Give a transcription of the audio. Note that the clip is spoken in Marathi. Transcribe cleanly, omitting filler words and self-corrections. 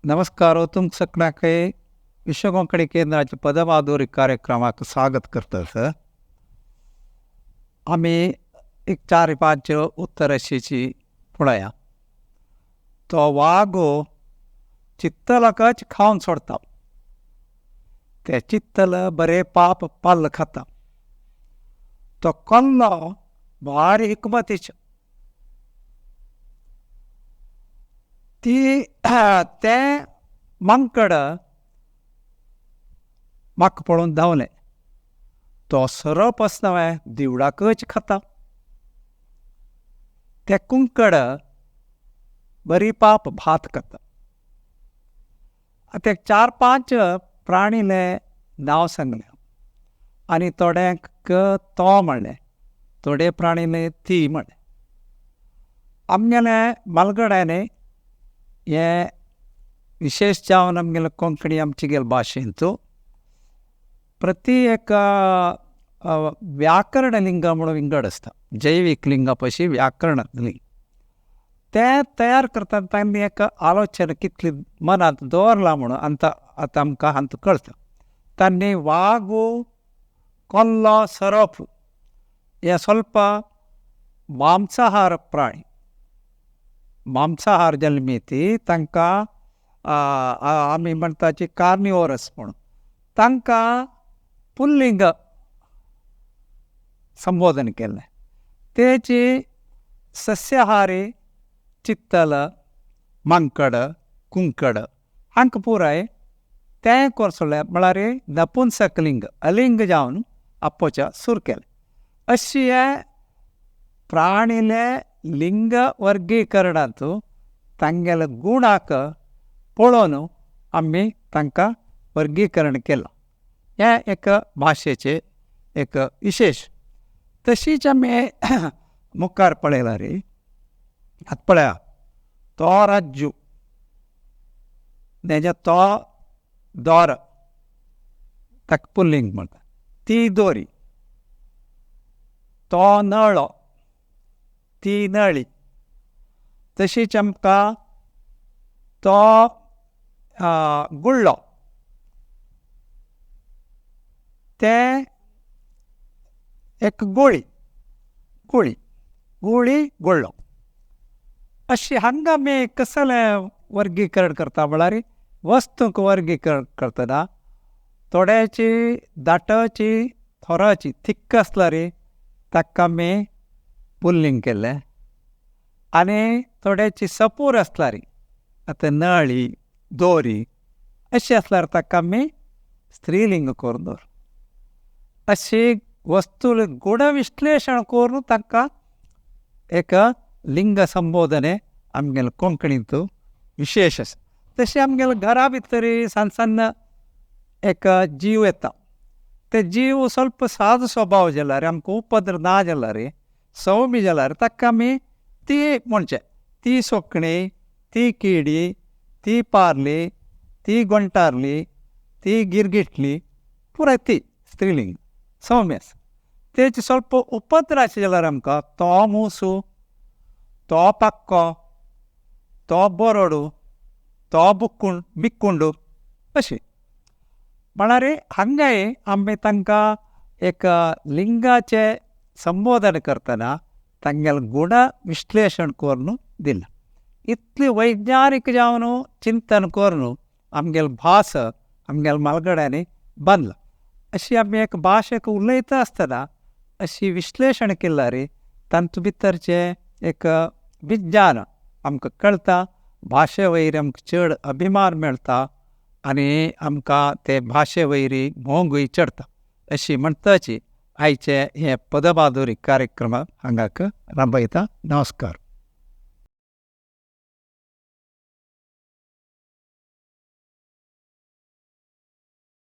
नमस्कार हो तुम सगळ्यांना विश्व कोंकणी केंद्राच्या पदमाधुरी कार्यक्रमाक स्वागत करता सर. आम्ही एक 4-5 उत्तर रशियाची पळया. तो वाघो चित्तलकच खावन सोडता. ते चित्तल बरे पाप पाल खाता. तो कल्लो भारी हिकमतीच. ती ते मंकड म्हाका पळोवन धांवलें. तो सरप आसना दिवडाकच खाता. ते कुंकड बरी पाप भात खाता. ते 4-5 प्राणीले नांव सांगलें आनी थोड्यांक तो म्हणलें, थोडे प्राणीले ती म्हणलें. आमगेले मलगड्याने हे विशेष जावन आमगेले कोंकणी आमची भाशेंतू प्रति एक व्याकरण लिंग म्हणून विंगड आसता. जैवीक लिंगा पशी व्याकरण लिंग ते तयार करता. तांणी एक आलोचना कितली मनांत दवरला म्हणून आतां आमकां हांत कळटा. तांणी वागू कोल्लो सरप हे ಸ್ವಲ್ಪ मांसाहार प्राणी. मांसाहार जल्मी ती तांकां आमी म्हणटा ती कार्निवोरस म्हणून. तांकां पुल्लिंग संबोधन केल्लें. तेची सस्याहारी चित्तल, मंकड, कुंकड हांकां पुराय तें कोरसोलें म्हळ्यार नपुंसकलिंग अलिंग जावन आपोवच्या सुरू केलें. अशी हे प्राणीले लिंग वर्गीकरणांत तांगेले गुणाक पळोवन आमी तांकां वर्गीकरण केलां. हें एक भाशेचें एक विशेष. तशीच आमी मुखार पळयल्यार आतां पळया, तो राज्जू तेजे तो दोर ताका पुल्लिंग म्हणटा. ती दोरी, तो नळो, ती नळी. तशीच आमकां तो गुळ्ळो, ते एक गुळी, गुळ्ळो. अशी हांगा आमी कसलें वर्गीकरण करता म्हळ्यार वस्तूंक वर्गीकरण करतना थोड्याची दाटाची थोराची थिक्क आसल्यार ताका आमी पुल्लिंग केल्लें. आनी थोड्याची सपूर आसल्यार आतां नळी, दोरी अशी आसल्यार ताका आमी स्त्रीलिंग करून दवर. अशी वस्तू गुण विश्लेशण करून तांकां एक लिंग संबोधने आमगेले कोंकणींत विशेष आसा. तशें आमगेले घरा भितर सन्न एक जीव येता. ते जीव ಸ್ವಲ್ಪ साद स्वभाव जाल्यार आमकां उपद्र ना जाल्यार सौम्य जाल्यार ताका आमी ती म्हणचे. ती सोकणी, ती किडी, ती पारली, ती गोंटारली, ती गिरगिटली पुराय ती स्त्रीलिंग सौम्य आसा. तेची ಸ್ವಲ್ಪ उपद्राचे जाल्यार आमकां तो मुसू, तो पाक्को, तो बोरोडू, तो बिक्कुंडू अशी. म्हळ्यार हांगाय आमी तांकां एक लिंगाचें संबोधन करतना तांगेले गुण विश्लेशण करून दिलां. इतली वैज्ञानीक जावन चिंतन करून आमगेले भास आमगेल्या मलगड्यांनी बांदला. अशी आमी एक भाशेक उलयता आसतना अशी विश्लेशण केल्यार तांचे भितरचें एक विज्ञान आमकां कळटा. भाशे वयर आमकां चड अभिमान मेळटा आनी आमकां ते भाशे वयरी मोगूय चडटा. अशी म्हणटाची आयचे हे पदमाधुरी कार्यक्रम हांगाक राबयता. नमस्कार.